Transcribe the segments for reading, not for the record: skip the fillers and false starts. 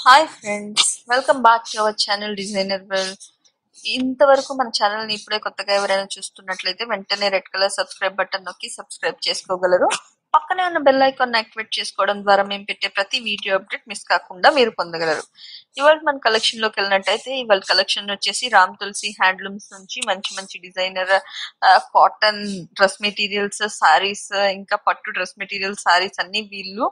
Hi friends, welcome back to our channel designer world. ఇంతవరకు మన channel ని ఇప్పుడే కొత్తగా ఎవరైనా చూస్తున్నట్లయితే వెంటనే రెడ్ కలర్ సబ్స్క్రైబ్ బటన్ నొక్కి సబ్స్క్రైబ్ చేసుకోగలరు. పక్కనే ఉన్న బెల్ ఐకాన్ యాక్టివేట్ చేసుకోవడం ద్వారా మేము పెట్టే ప్రతి వీడియో అప్డేట్ మిస్ కాకుండా మీరు పొందగలరు. ఇవాళ మన కలెక్షన్ లోకి వెళ్ళినట్టయితే ఇవాళ కలెక్షన్ వచ్చేసి రామ్ తులసి హ్యాండ్లూమ్స్ నుంచి మంచి మంచి designer cotton dress materials, saris, ఇంకా పట్టు డ్రెస్ మెటీరియల్ సారీస్ అన్ని వీళ్ళు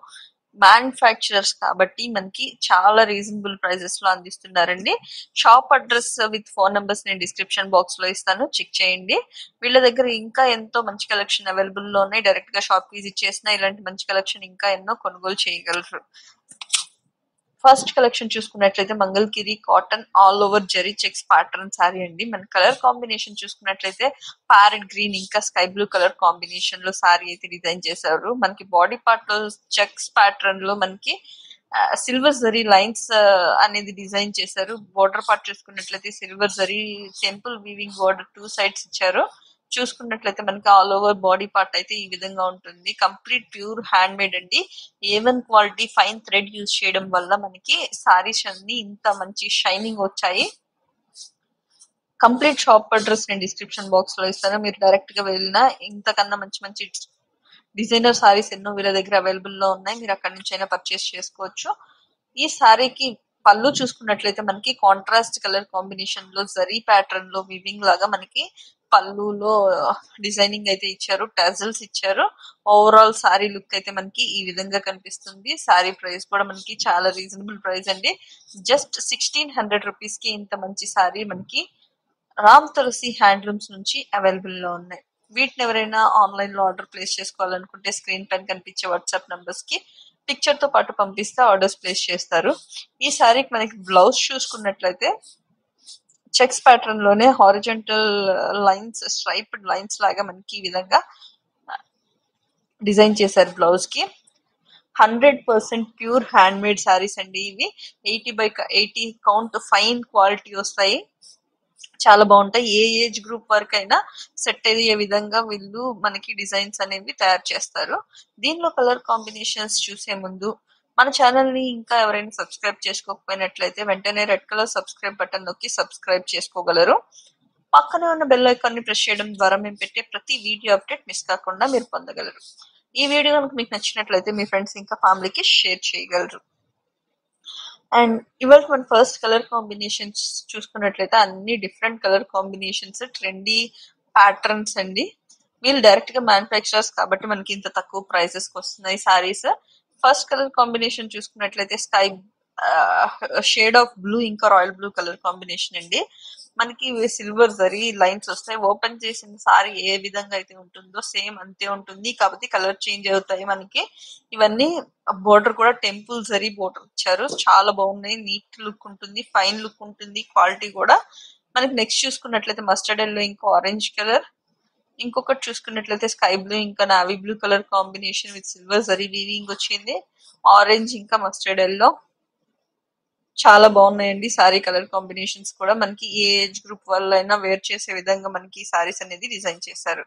మ్యానుఫ్యాక్చరర్స్ కాబట్టి మనకి చాలా రీజనబుల్ ప్రైజెస్ లో అందిస్తున్నారండి. Shop address with phone numbers నేను డిస్క్రిప్షన్ బాక్స్ లో ఇస్తాను, చెక్ చేయండి. వీళ్ళ దగ్గర ఇంకా ఎంతో మంచి కలెక్షన్ అవైలబుల్ లో ఉన్నాయి. డైరెక్ట్ గా షాప్ విజిట్ చేసినా ఇలాంటి మంచి కలెక్షన్ ఇంకా ఎన్నో కొనుగోలు చేయగలరు. ఫస్ట్ కలెక్షన్ చూసుకున్నట్లయితే Mangalagiri cotton all over zari checks pattern sorry అండి. మన కలర్ కాంబినేషన్ చూసుకున్నట్లయితే ప్యారెట్ గ్రీన్ ఇంకా స్కై బ్లూ కలర్ కాంబినేషన్ లో సారీ అయితే డిజైన్ చేశారు. మనకి బాడీ పార్ట్ లో చెక్స్ ప్యాటర్న్ లో మనకి సిల్వర్ జరీ లైన్స్ అనేది డిజైన్ చేశారు. బోర్డర్ పార్ట్ చూసుకున్నట్లయితే silver zari temple weaving border two sides ఇచ్చారు. చూసుకున్నట్లయితే మనకి ఆల్ ఓవర్ బాడీ పార్ట్ అయితే ఈ విధంగా ఉంటుంది. కంప్లీట్ ప్యూర్ హ్యాండ్ మేడ్ అండి. A1 quality fine thread use చేయడం వల్ల మనకి సారీస్ అన్ని ఇంత మంచి షైనింగ్ వచ్చాయి. కంప్లీట్ షాప్ అడ్రస్ నేను డిస్క్రిప్షన్ బాక్స్ లో ఇస్తాను, మీరు డైరెక్ట్ గా వెళ్ళినా ఇంతకన్నా మంచి మంచి డిజైనర్ సారీస్ ఎన్నో వీళ్ళ దగ్గర అవైలబుల్ లో ఉన్నాయి. మీరు అక్కడి నుంచి అయినా పర్చేస్ చేసుకోవచ్చు. ఈ సారీకి పళ్ళు చూసుకున్నట్లయితే మనకి కాంట్రాస్ట్ కలర్ కాంబినేషన్ లో జరీ ప్యాటర్న్ లో వివింగ్ లాగా మనకి పళ్ళులో డిజైనింగ్ అయితే ఇచ్చారు, టజల్స్ ఇచ్చారు. ఓవరాల్ సారీ లుక్ అయితే మనకి ఈ విధంగా కనిపిస్తుంది. సారీ ప్రైస్ కూడా మనకి చాలా రీజనబుల్ ప్రైస్ అండి. జస్ట్ 1600 రూపీస్ కి ఇంత మంచి సారీ మనకి రామ్ తులసి హ్యాండ్లూమ్స్ నుంచి అవైలబుల్ లో ఉన్నాయి. వీటిని ఎవరైనా ఆన్లైన్ లో ఆర్డర్ ప్లేస్ చేసుకోవాలనుకుంటే స్క్రీన్ పైన కనిపించే వాట్సాప్ నంబర్స్ కి పిక్చర్ తో పాటు పంపిస్తే ఆర్డర్స్ ప్లేస్ చేస్తారు. ఈ సారీకి మనకి బ్లౌజ్ చూసుకున్నట్లయితే చెక్స్ ప్యాటర్న్ లోనే హారిజంటల్ లైన్స్, స్ట్రైప్డ్ లైన్స్ లాగా మనకి ఈ విధంగా డిజైన్ చేశారు బ్లౌజ్ కి. 100% ప్యూర్ హ్యాండ్ మేడ్ సారీస్ అండి ఇవి. 80/80 కౌంట్ ఫైన్ క్వాలిటీ వస్తాయి, చాలా బాగుంటాయి. ఏ ఏజ్ గ్రూప్ వరకు అయినా సెట్ అయ్యే విధంగా వీళ్ళు మనకి డిజైన్స్ అనేవి తయారు చేస్తారు. దీనిలో కలర్ కాంబినేషన్స్ చూసే ముందు మన ఛానల్ ని ఇంకా ఎవరైనా సబ్స్క్రైబ్ చేసుకోకపోయినట్లయితే వెంటనే రెడ్ కలర్ సబ్స్క్రైబ్ బటన్ నొక్కి సబ్స్క్రైబ్ చేసుకోగలరు. పక్కనే ఉన్న బెల్ ఐకాన్ ని ప్రెస్ చేయడం ద్వారా మేము పెట్టే ప్రతి వీడియో అప్డేట్ మిస్ కాకుండా మీరు పొందగలరు. ఈ వీడియో కనుక మీకు నచ్చినట్లయితే మీ ఫ్రెండ్స్ ఇంకా ఫ్యామిలీకి షేర్ చేయగలరు. అండ్ ఇవాళ మన ఫస్ట్ కలర్ కాంబినేషన్స్ చూసుకున్నట్లయితే అన్ని different colour combinations, trendy patterns అండి. వీళ్ళు డైరెక్ట్ గా మ్యానుఫ్యాక్చరర్స్ కాబట్టి మనకి ఇంత తక్కువ ప్రైసెస్ కి వస్తున్నాయి సారీస్. ఫస్ట్ కలర్ కాంబినేషన్ చూసుకున్నట్లయితే స్కై షేడ్ ఆఫ్ బ్లూ ఇంకా రాయల్ బ్లూ కలర్ కాంబినేషన్ అండి. మనకి సిల్వర్ జరీ లైన్స్ వస్తాయి. ఓపెన్ చేసిన సారీ ఏ విధంగా అయితే ఉంటుందో సేమ్ అంతే ఉంటుంది, కాబట్టి కలర్ చేంజ్ అవుతాయి మనకి. ఇవన్నీ బోర్డర్ కూడా టెంపుల్ జరీ బోర్డర్ ఇచ్చారు, చాలా బాగున్నాయి. నీట్ లుక్ ఉంటుంది, ఫైన్ లుక్ ఉంటుంది, క్వాలిటీ కూడా. మనకి నెక్స్ట్ చూసుకున్నట్లయితే మస్టర్డ్ ఎల్లో ఇంకా ఆరెంజ్ కలర్, ఇంకొకటి చూసుకున్నట్లయితే స్కై బ్లూ ఇంకా navy blue colour combination with silver zari weaving వచ్చింది. ఆరెంజ్ ఇంకా మస్టర్డ్ ఎల్లో చాలా బాగున్నాయండి. సారీ కలర్ కాంబినేషన్స్ కూడా మనకి ఏ ఏజ్ గ్రూప్ వల్ల అయినా వేర్ చేసే విధంగా మనకి సారీస్ అనేది డిజైన్ చేశారు.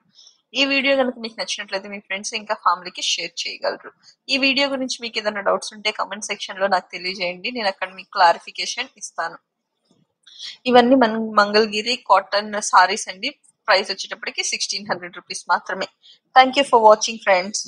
ఈ వీడియో కనుక మీకు నచ్చినట్లయితే మీ ఫ్రెండ్స్ ఇంకా ఫ్యామిలీకి షేర్ చేయగలరు. ఈ వీడియో గురించి మీకు ఏదైనా డౌట్స్ ఉంటే కమెంట్ సెక్షన్ లో నాకు తెలియజేయండి, నేను అక్కడ మీకు క్లారిఫికేషన్ ఇస్తాను. ఇవన్నీ మన మంగళగిరి కాటన్ సారీస్ అండి. ప్రైస్ వచ్చేటప్పటికి 1600 రూపీస్ మాత్రమే. Thank you for watching friends.